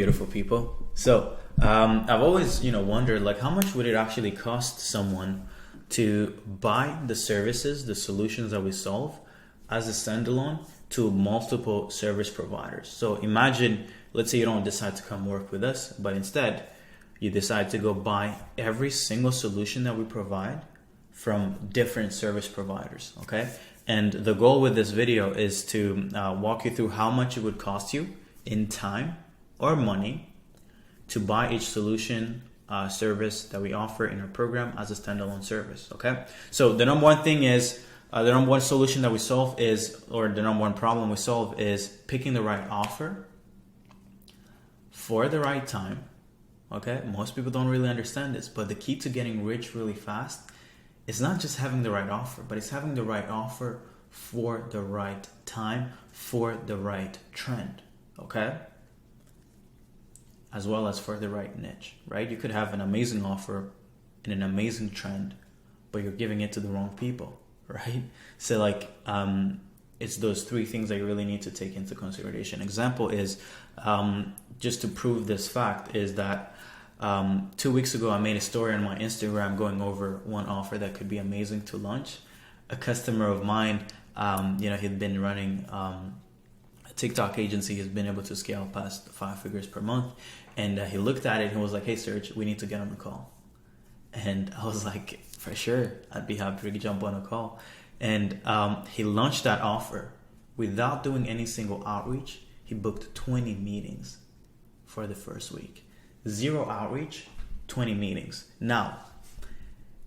beautiful people. So I've always, wondered like how much would it actually cost someone to buy the services, the solutions that we solve as a standalone to multiple service providers. So imagine, let's say you don't decide to come work with us, but instead you decide to go buy every single solution that we provide from different service providers, okay? And the goal with this video is to walk you through how much it would cost you in time or money to buy each solution service that we offer in our program as a standalone service, okay? So the number one thing is, the number one solution that we solve is, or the number one problem we solve is picking the right offer for the right time, okay? Most people don't really understand this, but the key to getting rich really fast is not just having the right offer, but it's having the right offer for the right time, for the right trend, okay? As well as for the right niche, right? You could have an amazing offer and an amazing trend, but you're giving it to the wrong people, right? So like, it's those three things that you really need to take into consideration. Example is, just to prove this fact is that 2 weeks ago, I made a story on my Instagram going over one offer that could be amazing to launch. A customer of mine, he'd been running a TikTok agency. He's been able to scale past 5 figures per month. And he looked at it and he was like, "Hey, Serge, we need to get on a call." And I was like, "For sure, I'd be happy to jump on a call." And he launched that offer without doing any single outreach. He booked 20 meetings for the first week. 0 outreach, 20 meetings. Now,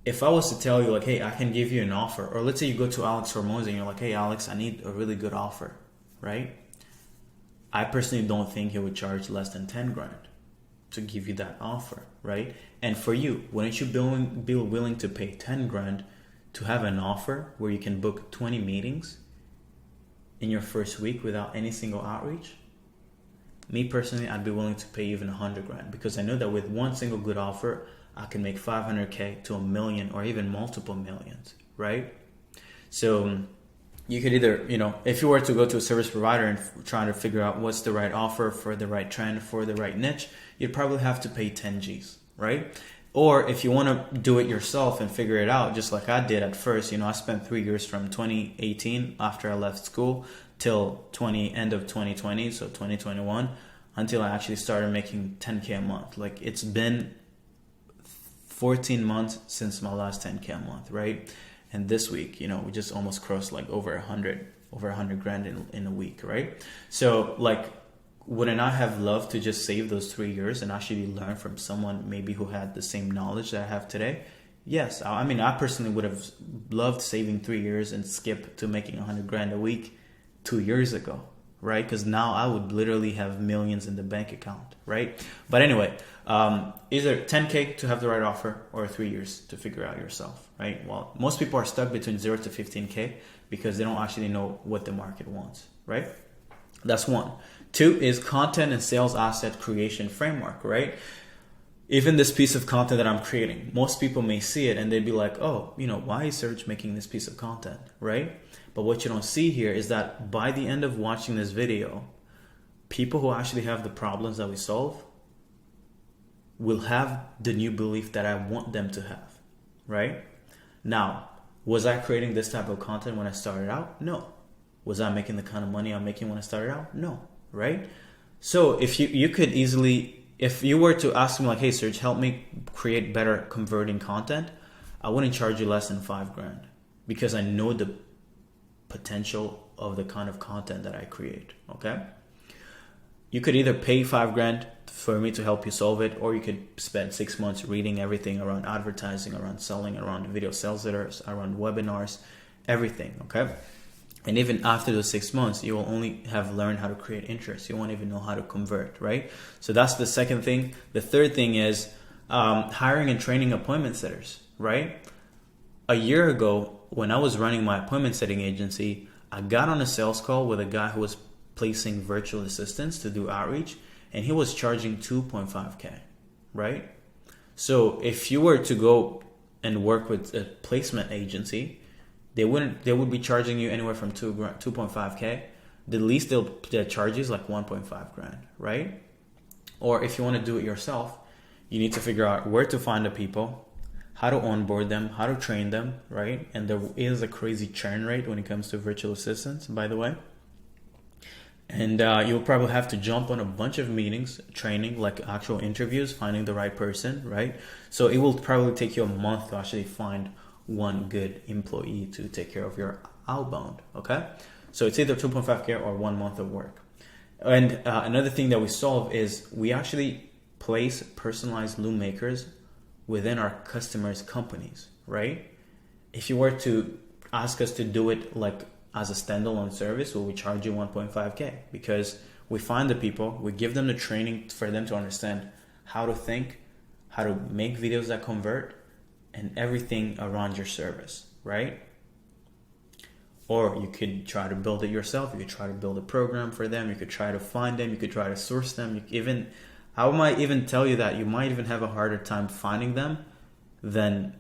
if I was to tell you like, "Hey, I can give you an offer," or let's say you go to Alex Hormozy and you're like, "Hey, Alex, I need a really good offer," right? I personally don't think he would charge less than 10 grand to give you that offer, right? And for you, wouldn't you be willing to pay 10 grand to have an offer where you can book 20 meetings in your first week without any single outreach? Me personally, I'd be willing to pay even 100 grand because I know that with one single good offer, I can make 500K to $1 million or even multiple millions, right? So you could either, if you were to go to a service provider and try to figure out what's the right offer for the right trend, for the right niche, you'd probably have to pay 10 G's, right? Or if you want to do it yourself and figure it out, just like I did at first, I spent 3 years from 2018 after I left school till end of 2020, so 2021, until I actually started making 10K a month. Like it's been 14 months since my last 10K a month, right? And this week, we just almost crossed like over 100 grand in a week, right? So like, wouldn't I have loved to just save those 3 years and actually learn from someone maybe who had the same knowledge that I have today? Yes. I mean, I personally would have loved saving 3 years and skip to making 100 grand a week 2 years ago, right? Because now I would literally have millions in the bank account, right? But anyway, either 10K to have the right offer or 3 years to figure out yourself, right? Well, most people are stuck between 0 to 15K because they don't actually know what the market wants, right? That's one. 2 is content and sales asset creation framework, right? Even this piece of content that I'm creating, most people may see it and they'd be like, "Oh, why is Serge making this piece of content," right? But what you don't see here is that by the end of watching this video, people who actually have the problems that we solve will have the new belief that I want them to have, right? Now, was I creating this type of content when I started out? No. Was I making the kind of money I'm making when I started out? No, right? So if you could easily, if you were to ask me like, "Hey Serge, help me create better converting content," I wouldn't charge you less than 5 grand because I know the potential of the kind of content that I create, okay? You could either pay 5 grand for me to help you solve it, or you could spend 6 months reading everything around advertising, around selling, around video sales letters, around webinars, everything, okay? And even after those 6 months, you will only have learned how to create interest. You won't even know how to convert, right? So that's the second thing. The third thing is hiring and training appointment setters, right? A year ago, when I was running my appointment setting agency, I got on a sales call with a guy who was placing virtual assistants to do outreach, and he was charging 2.5K, right? So if you were to go and work with a placement agency, they would be charging you anywhere from 2.5K. The least they'll charge you is like 1.5 grand, right? Or if you want to do it yourself, you need to figure out where to find the people, how to onboard them, how to train them, right? And there is a crazy churn rate when it comes to virtual assistants, by the way. And you'll probably have to jump on a bunch of meetings, training, like actual interviews, finding the right person, right? So it will probably take you a month to actually find one good employee to take care of your outbound, okay? So it's either 2.5K or 1 month of work. And another thing that we solve is we actually place personalized loom makers within our customers' companies, right? If you were to ask us to do it like as a standalone service, well, we charge you 1.5K because we find the people, we give them the training for them to understand how to think, how to make videos that convert, and everything around your service, right? Or you could try to build it yourself. You could try to build a program for them. You could try to find them. You could try to source them. I might even tell you that you might even have a harder time finding them than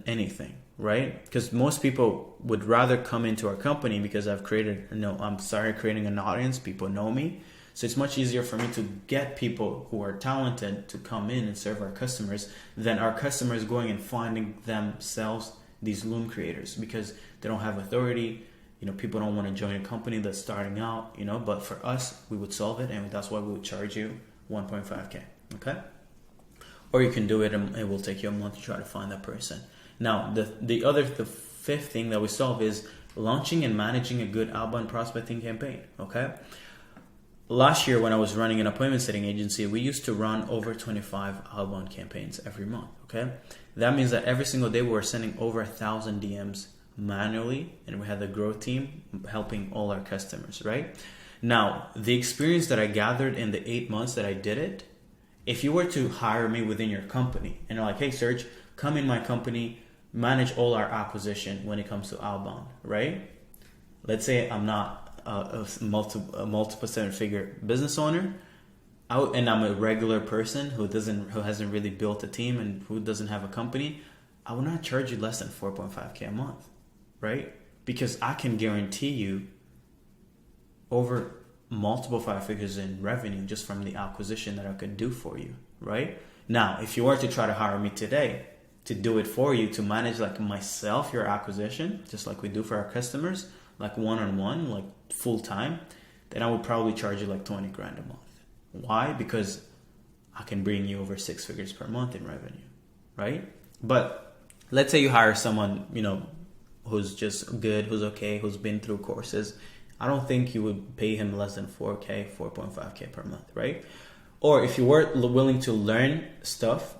anything, right? Because most people would rather come into our company because I'm started creating an audience. People know me. So it's much easier for me to get people who are talented to come in and serve our customers than our customers going and finding themselves these Loom creators because they don't have authority. People don't want to join a company that's starting out, but for us, we would solve it. And that's why we would charge you 1.5K. Okay. Or you can do it and it will take you a month to try to find that person. Now, the fifth thing that we solve is launching and managing a good outbound prospecting campaign. Okay. Last year, when I was running an appointment setting agency, we used to run over 25 outbound campaigns every month. Okay. That means that every single day we were sending over 1,000 DMs manually, and we had the growth team helping all our customers, right? Now, the experience that I gathered in the 8 months that I did it, if you were to hire me within your company and you're like, hey, Serge, come in my company, manage all our acquisition when it comes to outbound, right? Let's say I'm not a multiple seven-figure business owner, and I'm a regular person who hasn't really built a team and who doesn't have a company, I will not charge you less than 4.5K a month, right? Because I can guarantee you over multiple 5 figures in revenue just from the acquisition that I could do for you, right? Now, if you were to try to hire me today to do it for you, to manage like myself, your acquisition, just like we do for our customers, like one-on-one, like full-time, then I would probably charge you like 20 grand a month. Why? Because I can bring you over 6 figures per month in revenue, right? But let's say you hire someone, who's just good, who's okay, who's been through courses. I don't think you would pay him less than 4.5K per month, right? Or if you were willing to learn stuff,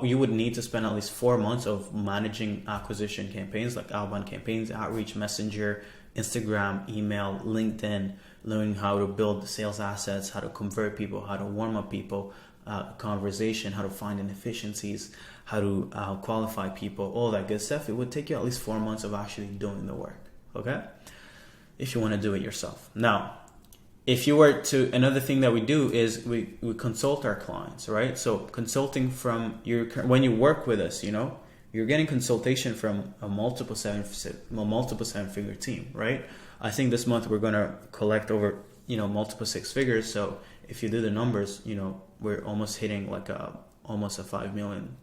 you would need to spend at least 4 months of managing acquisition campaigns, like outbound campaigns, outreach, messenger, Instagram, email, LinkedIn, learning how to build sales assets, how to convert people, how to warm up people, conversation, how to find inefficiencies, how to qualify people, all that good stuff. It would take you at least 4 months of actually doing the work, okay? If you want to do it yourself. Now, if you were to, another thing that we do is we consult our clients, right? So consulting from when you work with us, you're getting consultation from a multiple seven-figure team, right? I think this month we're going to collect over, multiple 6 figures. So if you do the numbers, we're almost hitting like almost a 5 million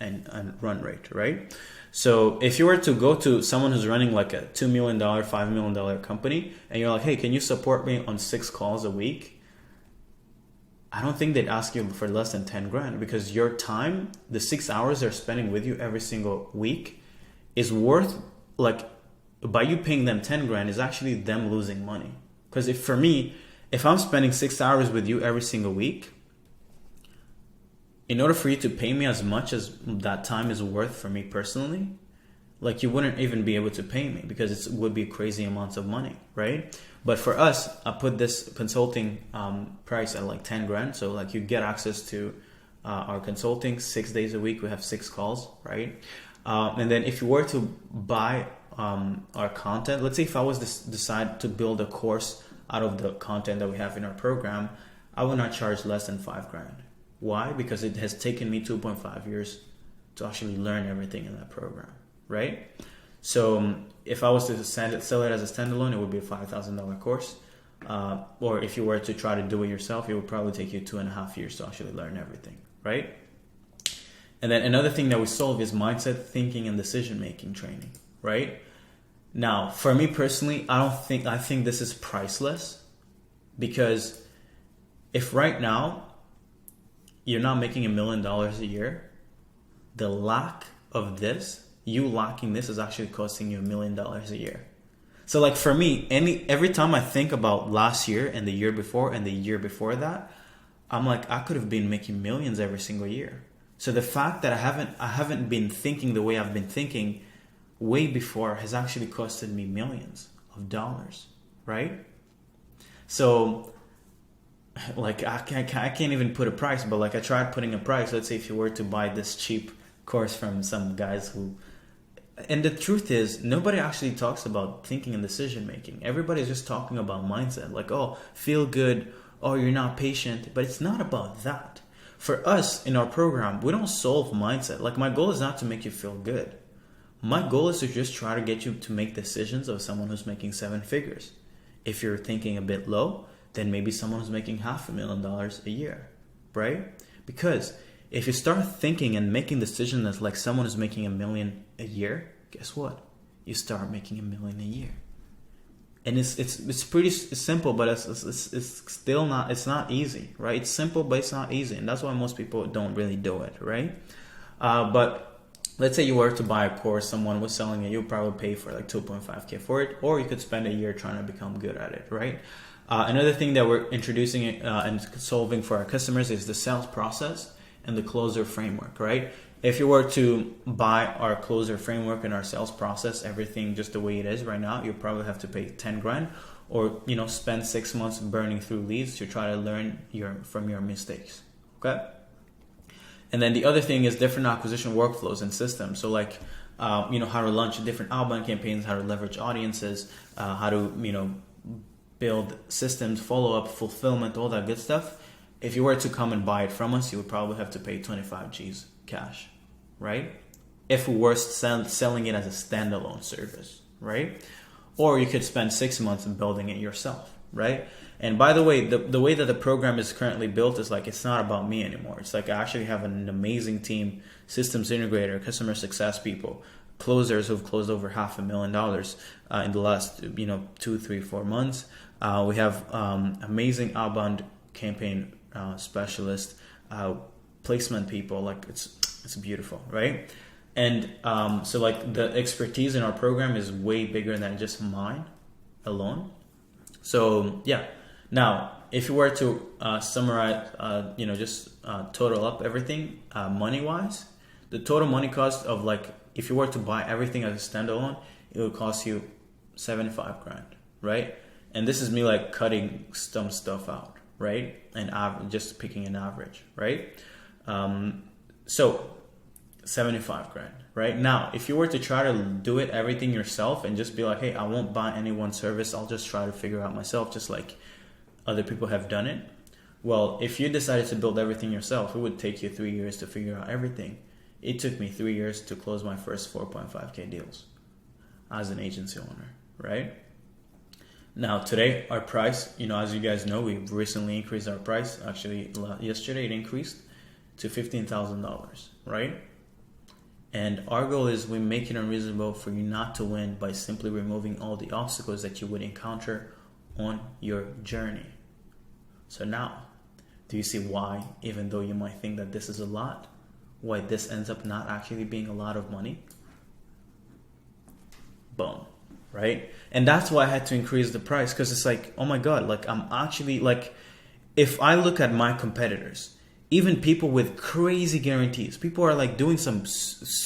and run rate, right? So if you were to go to someone who's running like a $2 million, $5 million company, and you're like, hey, can you support me on 6 calls a week? I don't think they'd ask you for less than 10 grand because your time, the 6 hours they're spending with you every single week is worth, like, by you paying them 10 grand is actually them losing money. Because if I'm spending 6 hours with you every single week, in order for you to pay me as much as that time is worth for me personally, like you wouldn't even be able to pay me because it would be crazy amounts of money, right? But for us, I put this consulting price at like 10 grand. So like you get access to our consulting 6 days a week. We have 6 calls, right? And then if you were to buy our content, let's say if I was to decide to build a course out of the content that we have in our program, I would not charge less than 5 grand. Why? Because it has taken me 2.5 years to actually learn everything in that program, right? So if I was to sell it as a standalone, it would be a $5,000 course. or if you were to try to do it yourself, it would probably take you 2.5 years to actually learn everything, right? And then another thing that we solve is mindset, thinking, and decision-making training, right? Now, for me personally, I think this is priceless, because if right now you're not making $1 million a year, the lack of this, you lacking this, is actually costing you $1 million a year. So like for me, every time I think about last year and the year before and the year before that, I'm like, I could have been making millions every single year. So the fact that I haven't been thinking the way I've been thinking way before has actually costed me millions of dollars, right? So like I can't even put a price, but like I tried putting a price. Let's say if you were to buy this cheap course from some guys who, and the truth is nobody actually talks about thinking and decision making. Everybody's just talking about mindset, like, oh, feel good, oh, you're not patient, but it's not about that. For us in our program, we don't solve mindset. Like my goal is not to make you feel good. My goal is to just try to get you to make decisions of someone who's making 7 figures. If you're thinking a bit low, then maybe someone who's making $500,000 a year, right? Because if you start thinking and making decisions that's like someone who's making $1 million a year, guess what? You start making $1 million a year. And it's pretty simple, but it's still not, it's not easy, right? It's simple, but it's not easy. And that's why most people don't really do it, right? But let's say you were to buy a course, someone was selling it, you'll probably pay for like 2.5K for it, or you could spend a year trying to become good at it, right? Another thing that we're introducing and solving for our customers is the sales process and the closer framework, right? If you were to buy our closer framework and our sales process, everything just the way it is right now, you probably have to pay 10 grand, or spend 6 months burning through leads to try to learn from your mistakes. Okay. And then the other thing is different acquisition workflows and systems. So like how to launch different outbound campaigns, how to leverage audiences, how to build systems, follow up, fulfillment, all that good stuff. If you were to come and buy it from us, you would probably have to pay 25 G's cash, right? If we were selling it as a standalone service, right? Or you could spend 6 months in building it yourself, right? And by the way, the way that the program is currently built is like, it's not about me anymore. It's like I actually have an amazing team, systems integrator, customer success people, closers who've closed over $500,000 in the last 2, 3, 4 months. We have amazing outbound campaign specialists, placement people. Like it's beautiful, right? And so like the expertise in our program is way bigger than just mine alone. So yeah. Now, if you were to summarize, total up everything money wise, the total money cost of like, if you were to buy everything as a standalone, it would cost you 75 grand, right? And this is me like cutting some stuff out, right? And just picking an average, right? So 75 grand, right? Now, if you were to try to do everything yourself and just be like, hey, I won't buy any one service, I'll just try to figure out myself, just like other people have done it. Well, if you decided to build everything yourself, it would take you 3 years to figure out everything. It took me 3 years to close my first 4.5K deals as an agency owner, right? Now, today, our price, as you guys know, we've recently increased our price. Actually, yesterday it increased to $15,000, right? And our goal is we make it unreasonable for you not to win by simply removing all the obstacles that you would encounter on your journey. So now, do you see why, even though you might think that this is a lot, why this ends up not actually being a lot of money? Boom, right? And that's why I had to increase the price, because it's like, oh my God, like I'm actually like, if I look at my competitors, even people with crazy guarantees, people are like doing some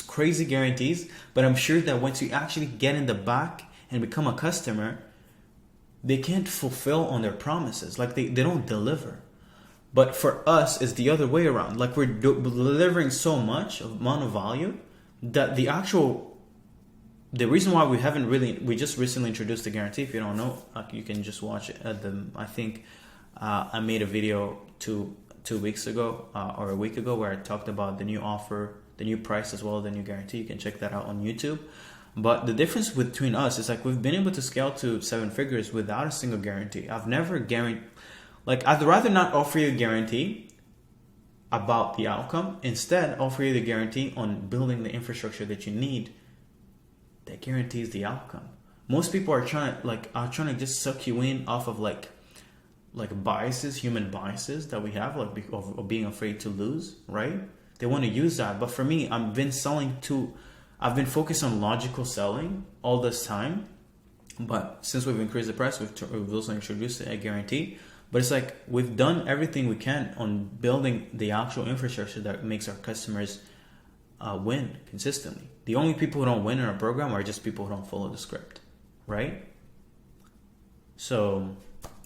crazy guarantees, but I'm sure that once you actually get in the back and become a customer, they can't fulfill on their promises. Like they don't deliver. But for us, it's the other way around. Like we're delivering so much amount of value that the reason why we just recently introduced the guarantee. If you don't know, you can just watch it at I think I made a video two weeks ago or a week ago where I talked about the new offer, the new price, as well as the new guarantee. You can check that out on YouTube. But the difference between us is like we've been able to scale to 7 figures without a single guarantee. I've never guaranteed, like I'd rather not offer you a guarantee about the outcome. Instead, offer you the guarantee on building the infrastructure that you need that guarantees the outcome. Most people are trying to just suck you in off of like biases, human biases that we have, like of being afraid to lose, right? They want to use that. But for me, I've been focused on logical selling all this time. But since we've increased the price, we've also introduced a guarantee. But it's like we've done everything we can on building the actual infrastructure that makes our customers win consistently. The only people who don't win in our program are just people who don't follow the script, right? So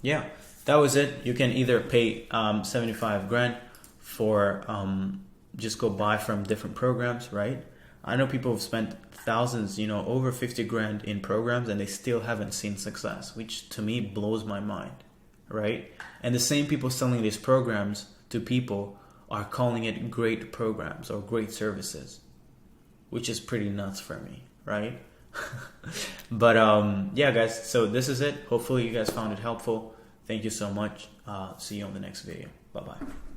yeah, that was it. You can either pay 75 grand for just go buy from different programs, right? I know people have spent thousands, over 50 grand in programs and they still haven't seen success, which to me blows my mind, right? And the same people selling these programs to people are calling it great programs or great services, which is pretty nuts for me, right? But yeah, guys, so this is it. Hopefully you guys found it helpful. Thank you so much. See you on the next video. Bye-bye.